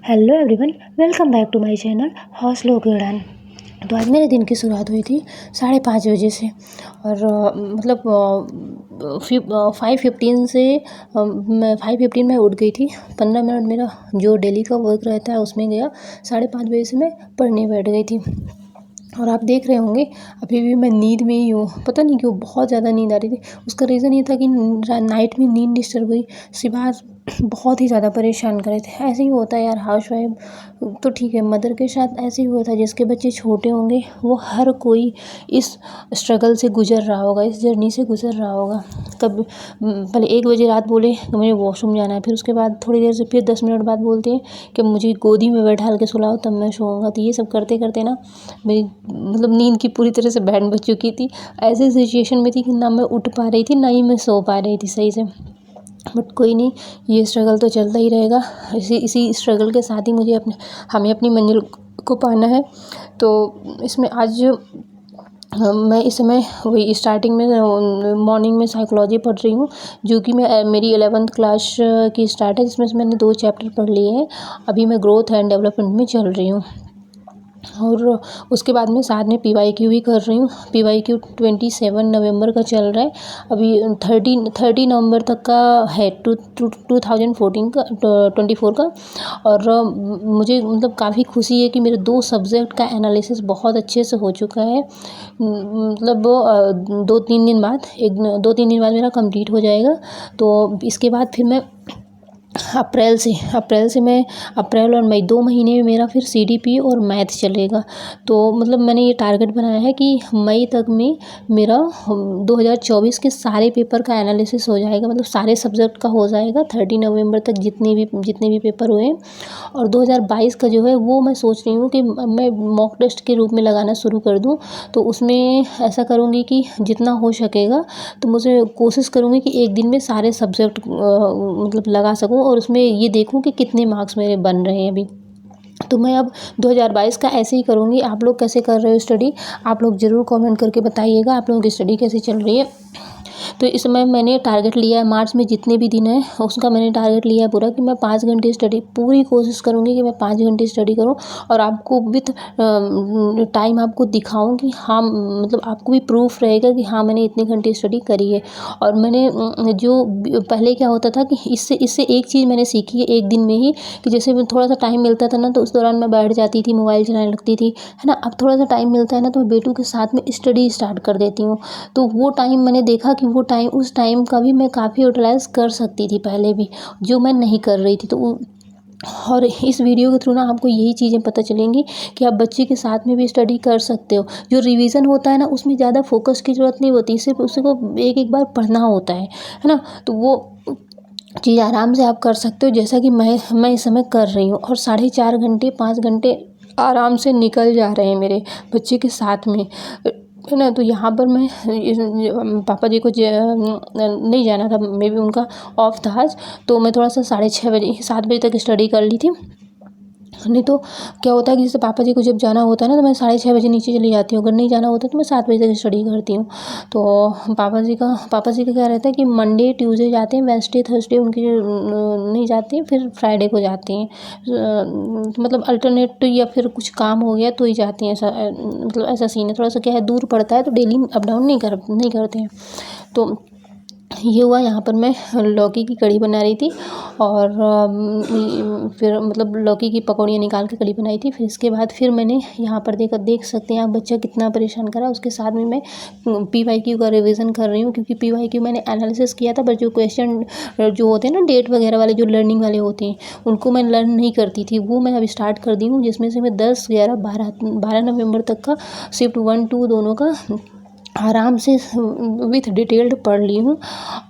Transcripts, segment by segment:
Hello everyone, welcome back to my channel हौसलों की उड़ान। तो आज मेरे दिन की शुरुआत हुई थी 5:30 बजे से और 5:15 से मैं 5:15 में उठ गई थी। 15 मिनट मेरा जो डेली का वर्क रहता है उसमें गया। 5:30 बजे से मैं पढ़ने बैठ गई थी और आप देख रहे होंगे अभी भी मैं नींद में ही हूँ। पता नहीं क्यों बहुत ज़्यादा नींद आ रही थी। उसका रीज़न ये था कि नाइट में नींद डिस्टर्ब हुई। सिवाज बहुत ही ज़्यादा परेशान कर रहे थे। ऐसे ही होता है यार, हाउसवाइफ तो ठीक है, मदर के साथ ऐसे ही हुआ था। जिसके बच्चे छोटे होंगे वो हर कोई इस स्ट्रगल से गुजर रहा होगा, इस जर्नी से गुजर रहा होगा। कब पहले 1 बजे रात बोले कि मुझे वॉशरूम जाना है, फिर उसके बाद थोड़ी देर से फिर 10 मिनट बाद बोलते हैं कि मुझे गोदी में बैठा के सुलाओ तब मैं सोऊंगा। तो ये सब करते करते ना मेरी नींद की पूरी तरह से बैंड बज चुकी थी। ऐसे सिचुएशन में थी कि ना मैं उठ पा रही थी ना ही मैं सो पा रही थी सही से। बट कोई नहीं, ये स्ट्रगल तो चलता ही रहेगा। इसी स्ट्रगल के साथ ही हमें अपनी मंजिल को पाना है। तो इसमें आज मैं इस समय वही स्टार्टिंग में मॉर्निंग में साइकोलॉजी पढ़ रही हूँ, जो कि मेरी 11th क्लास की स्टार्ट है, जिसमें से मैंने 2 चैप्टर पढ़ लिए हैं। अभी मैं ग्रोथ एंड डेवलपमेंट में चल रही हूँ और उसके बाद में साथ में PYQ भी कर रही हूँ। PYQ 27 नवंबर का चल रहा है। अभी 30 नवंबर तक का है, 2014 का 24 का। और मुझे काफ़ी खुशी है कि मेरे 2 सब्जेक्ट का एनालिसिस बहुत अच्छे से हो चुका है। 2-3 दिन बाद 2-3 दिन बाद मेरा कंप्लीट हो जाएगा। तो इसके बाद फिर मैं अप्रैल और मई 2 महीने में मेरा फिर CDP और मैथ चलेगा। तो मैंने ये टारगेट बनाया है कि मई तक में मेरा 2024 के सारे पेपर का एनालिसिस हो जाएगा, सारे सब्जेक्ट का हो जाएगा 30 नवंबर तक जितने भी पेपर हुए। और 2022 का जो है वो मैं सोच रही हूँ कि मैं मॉक टेस्ट के रूप में लगाना शुरू कर दूँ। तो उसमें ऐसा करूँगी कि जितना हो सकेगा तो मुझे कोशिश करूँगी कि एक दिन में सारे सब्जेक्ट लगा सकूँ और उसमें ये देखूँ कि कितने मार्क्स मेरे बन रहे हैं अभी। तो मैं अब 2022 का ऐसे ही करूँगी। आप लोग कैसे कर रहे हो स्टडी? आप लोग ज़रूर कमेंट करके बताइएगा आप लोगों की स्टडी कैसी चल रही है। तो इस समय मैंने टारगेट लिया है, मार्च में जितने भी दिन हैं उसका मैंने टारगेट लिया है पूरा, कि मैं 5 घंटे स्टडी पूरी कोशिश करूँगी कि मैं 5 घंटे स्टडी करूँ और आपको विथ टाइम आपको दिखाऊँ कि हाँ, आपको भी प्रूफ रहेगा कि हाँ मैंने इतने घंटे स्टडी करी है। और मैंने जो पहले क्या होता था कि इससे एक चीज़ मैंने सीखी है एक दिन में ही, कि जैसे मैं थोड़ा सा टाइम मिलता था ना तो उस दौरान मैं बैठ जाती थी, मोबाइल चलाने लगती थी, है ना। अब थोड़ा सा टाइम मिलता है ना तो मैं बेटू के साथ में स्टडी स्टार्ट कर देती हूँ। तो वो टाइम मैंने देखा कि उस टाइम का भी मैं काफ़ी यूटिलाइज़ कर सकती थी पहले भी, जो मैं नहीं कर रही थी। और इस वीडियो के थ्रू ना आपको यही चीज़ें पता चलेंगी कि आप बच्चे के साथ में भी स्टडी कर सकते हो। जो रिवीजन होता है ना उसमें ज़्यादा फोकस की ज़रूरत नहीं होती, सिर्फ उसको एक बार पढ़ना होता है ना। तो वो चीज़ आराम से आप कर सकते हो, जैसा कि मैं इस समय कर रही हूँ। और 4.5 घंटे 5 घंटे आराम से निकल जा रहे हैं मेरे बच्चे के साथ में, है ना। तो यहाँ पर मैं पापा जी को नहीं जाना था, मे बी उनका ऑफ था आज, तो मैं थोड़ा सा 6:30 7 बजे तक स्टडी कर ली थी। नहीं तो क्या होता है कि जैसे पापा जी को जब जाना होता है ना तो मैं 6:30 बजे नीचे चली जाती हूँ। अगर नहीं जाना होता तो मैं 7 बजे तक स्टडी करती हूँ। तो पापा जी का क्या रहता है कि मंडे ट्यूसडे जाते हैं, वेडनेसडे थर्सडे उनकी नहीं जाती हैं, फिर फ्राइडे को जाती हैं। अल्टरनेट या फिर कुछ काम हो गया तो ही जाती हैं, ऐसा ऐसा सीन है। थोड़ा सा क्या है, दूर पड़ता है तो डेली अप डाउन नहीं करते हैं। तो ये हुआ। यहाँ पर मैं लौकी की कढ़ी बना रही थी और फिर लौकी की पकौड़ियाँ निकाल के कढ़ी बनाई थी। फिर इसके बाद फिर मैंने यहाँ पर देख सकते हैं आप बच्चा कितना परेशान करा। उसके साथ में मैं PYQ का रिवीजन कर रही हूँ, क्योंकि PYQ मैंने एनालिसिस किया था, बट जो क्वेश्चन जो होते हैं ना डेट वगैरह वाले, जो लर्निंग वाले होते हैं, उनको मैं लर्न नहीं करती थी, वो मैं अभी स्टार्ट कर दी हूँ। जिसमें से मैं 10, 11, 12 नवंबर तक का शिफ्ट 1, 2 दोनों का आराम से विथ डिटेल्ड पढ़ ली हूँ।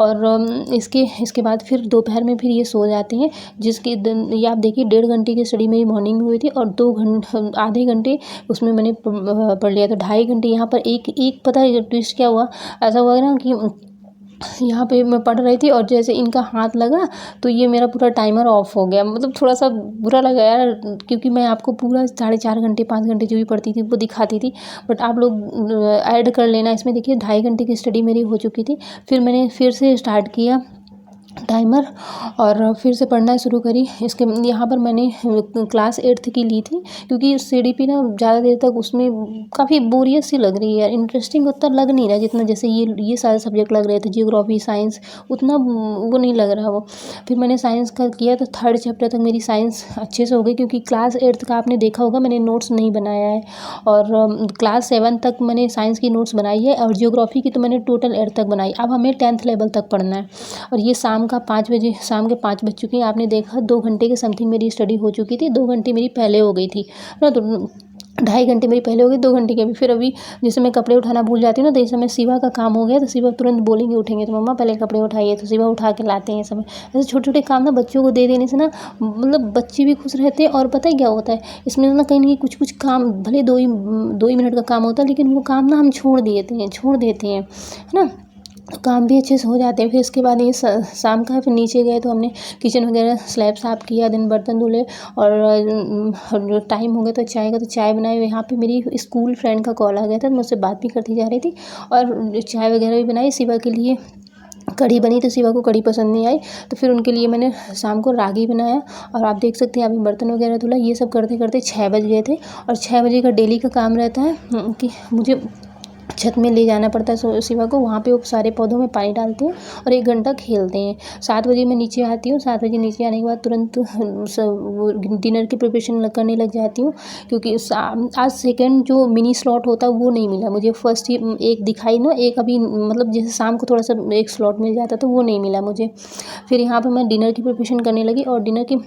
और इसके बाद फिर दोपहर में फिर ये सो जाते हैं, ये आप देखिए 1.5 घंटे की स्टडी मेरी मॉर्निंग में हुई थी और आधे घंटे उसमें मैंने पढ़ लिया। तो 2.5 घंटे यहाँ पर एक पता है ट्विस्ट क्या हुआ, ऐसा हुआ ना कि यहाँ पे मैं पढ़ रही थी और जैसे इनका हाथ लगा तो ये मेरा पूरा टाइमर ऑफ हो गया। थोड़ा सा बुरा लगा यार, क्योंकि मैं आपको पूरा 4.5 घंटे 5 घंटे जो भी पढ़ती थी वो दिखाती थी। बट आप लोग ऐड कर लेना इसमें। देखिए 2.5 घंटे की स्टडी मेरी हो चुकी थी। फिर मैंने फिर से स्टार्ट किया टाइमर और फिर से पढ़ना शुरू करी। इसके यहाँ पर मैंने क्लास 8th की ली थी, क्योंकि सीडीपी ना ज़्यादा देर तक उसमें काफ़ी बोरियत सी लग रही है, इंटरेस्टिंग उतना लग नहीं रहा जितना जैसे ये सारे सब्जेक्ट लग रहे थे, जियोग्राफी, साइंस, उतना वो नहीं लग रहा वो। फिर मैंने साइंस का किया तो 3rd चैप्टर तक मेरी साइंस अच्छे से हो गई, क्योंकि क्लास 8th का आपने देखा होगा मैंने नोट्स नहीं बनाया है, और क्लास 7 तक मैंने साइंस की नोट्स बनाई है, और जियोग्राफी की तो मैंने टोटल 8 तक बनाई। अब हमें 10th लेवल तक पढ़ना है, और ये शाम के 5 बज चुके हैं। आपने देखा 2 घंटे के समथिंग मेरी स्टडी हो चुकी थी, 2 घंटे मेरी पहले हो गई थी ना, तो 2.5 घंटे मेरी पहले हो गई, 2 घंटे की अभी। फिर अभी जैसे मैं कपड़े उठाना भूल जाती हूँ ना, तो इस समय शिवा का काम हो गया, तो शिवा तुरंत बोलेंगे उठेंगे तो मम्मा पहले कपड़े उठाइए, तो शिवा उठा के लाते हैं। समय ऐसे छोटे छोटे काम ना बच्चों को दे देने से ना, मतलब बच्चे भी खुश रहते हैं। और पता है क्या होता है इसमें ना, कहीं ना कहीं कुछ कुछ काम भले 2 ही मिनट का काम होता है, लेकिन वो काम ना हम छोड़ देते हैं, है ना, तो काम भी अच्छे से हो जाते हैं। फिर इसके बाद ये शाम का फिर नीचे गए तो हमने किचन वगैरह स्लैब साफ़ किया, दिन बर्तन धुले, और टाइम हो गया तो चाय का, तो चाय बनाई। यहाँ पे मेरी स्कूल फ्रेंड का कॉल आ गया था, मुझसे बात भी करती जा रही थी, और चाय वगैरह भी बनाई। शिवा के लिए कढ़ी बनी, तो शिवा को कढ़ी पसंद नहीं आई, तो फिर उनके लिए मैंने शाम को रागी बनाया। और आप देख सकते हैं अभी बर्तन वगैरह धुला। ये सब करते करते 6 बज गए थे, और 6 बजे का डेली का काम रहता है कि मुझे छत में ले जाना पड़ता है शिवा को। वहाँ पे वो सारे पौधों में पानी डालते हैं और 1 घंटा खेलते हैं। 7 बजे मैं नीचे आती हूँ। 7 बजे नीचे आने के बाद तुरंत वो डिनर की प्रिपरेशन करने लग जाती हूँ, क्योंकि आज सेकंड जो मिनी स्लॉट होता है वो नहीं मिला मुझे। फर्स्ट ही एक दिखाई ना, एक अभी मतलब जैसे शाम को थोड़ा सा एक स्लॉट मिल जाता तो वो नहीं मिला मुझे। फिर यहाँ पर मैं डिनर की प्रिपरेशन करने लगी, और डिनर की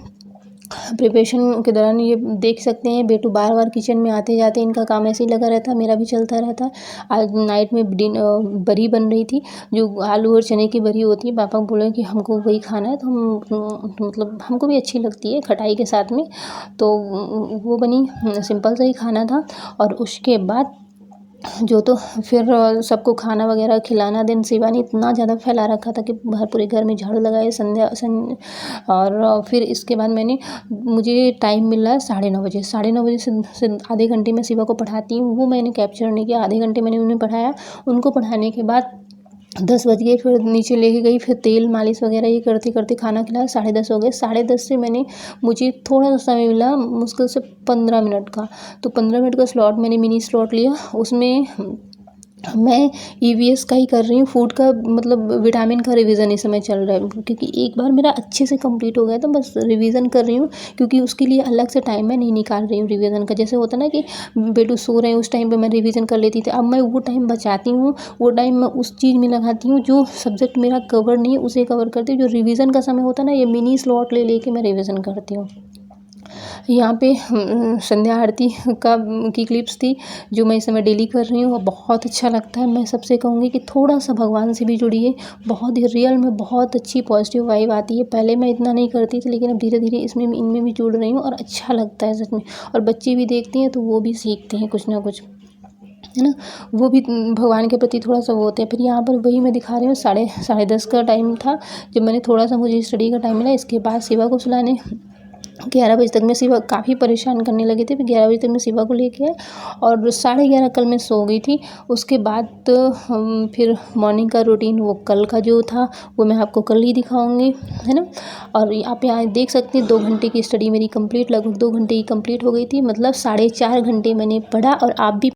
प्रिपरेशन के दौरान ये देख सकते हैं बेटू बार बार किचन में आते जाते, इनका काम ऐसे ही लगा रहता है, मेरा भी चलता रहता है। आज नाइट में बरी बन रही थी, जो आलू और चने की बरी होती है। पापा बोले कि हमको वही खाना है, तो हम मतलब हमको भी अच्छी लगती है खटाई के साथ में, तो वो बनी। सिंपल सा ही खाना था। और उसके बाद जो तो फिर सबको खाना वगैरह खिलाना। दिन शिवा ने इतना ज़्यादा फैला रखा था कि पूरे घर में झाड़ू लगाए और फिर इसके बाद मुझे टाइम मिला 9:30 बजे। 9:30 बजे से आधे घंटे में शिवा को पढ़ाती हूँ, वो मैंने कैप्चर नहीं किया। आधे घंटे मैंने उन्हें पढ़ाया। उनको पढ़ाने के बाद 10 बज गए, फिर नीचे लेके गई, फिर तेल मालिश वगैरह ये करते करते खाना खिलाया। 10:30 हो गए। 10:30 से मुझे थोड़ा सा समय मिला, मुश्किल से 15 मिनट का। तो 15 मिनट का स्लॉट मैंने मिनी स्लॉट लिया। उसमें मैं ईवीएस का ही कर रही हूँ, फूड का मतलब विटामिन का रिवीजन इस समय चल रहा है, क्योंकि एक बार मेरा अच्छे से कंप्लीट हो गया तो बस रिवीजन कर रही हूँ, क्योंकि उसके लिए अलग से टाइम मैं नहीं निकाल रही हूँ रिवीजन का। जैसे होता ना कि बेटू सो रहे हैं उस टाइम पे मैं रिवीजन कर लेती थी, अब मैं वो टाइम बचाती हूँ। वो टाइम मैं उस चीज़ में लगाती हूँ जो सब्जेक्ट मेरा कवर नहीं है उसे कवर करती हूँ। जो रिवीजन का समय होता है ना, ये मिनी स्लॉट ले लेके मैं रिवीजन करती हूँ। यहाँ पे संध्या आरती की क्लिप्स थी, जो मैं इस समय डेली कर रही हूँ और बहुत अच्छा लगता है। मैं सबसे कहूँगी कि थोड़ा सा भगवान से भी जुड़िए, बहुत ही रियल में बहुत अच्छी पॉजिटिव वाइब आती है। पहले मैं इतना नहीं करती थी, लेकिन अब धीरे धीरे इनमें भी जुड़ रही हूँ और अच्छा लगता है सच में। और बच्चे भी देखते हैं तो वो भी सीखते हैं कुछ ना कुछ, है ना, वो भी भगवान के प्रति थोड़ा सा वो होते हैं। फिर यहाँ पर वही मैं दिखा रही हूँ, 10:30 का टाइम था जब मैंने थोड़ा सा मुझे स्टडी का टाइम मिला। इसके बाद शिवा को सुलाने 11 बजे तक मैं शिवा काफ़ी परेशान करने लगे थे, फिर 11 बजे तक मैं शिवा को लेके आए और 11:30 कल मैं सो गई थी। उसके बाद हम फिर मॉर्निंग का रूटीन वो कल का जो था वो मैं आपको कल ही दिखाऊंगी, है ना। और आप यहाँ देख सकते हैं 2 घंटे की स्टडी मेरी कंप्लीट, लगभग 2 घंटे की कंप्लीट हो गई थी। मतलब 4.5 घंटे मैंने पढ़ा, और आप भी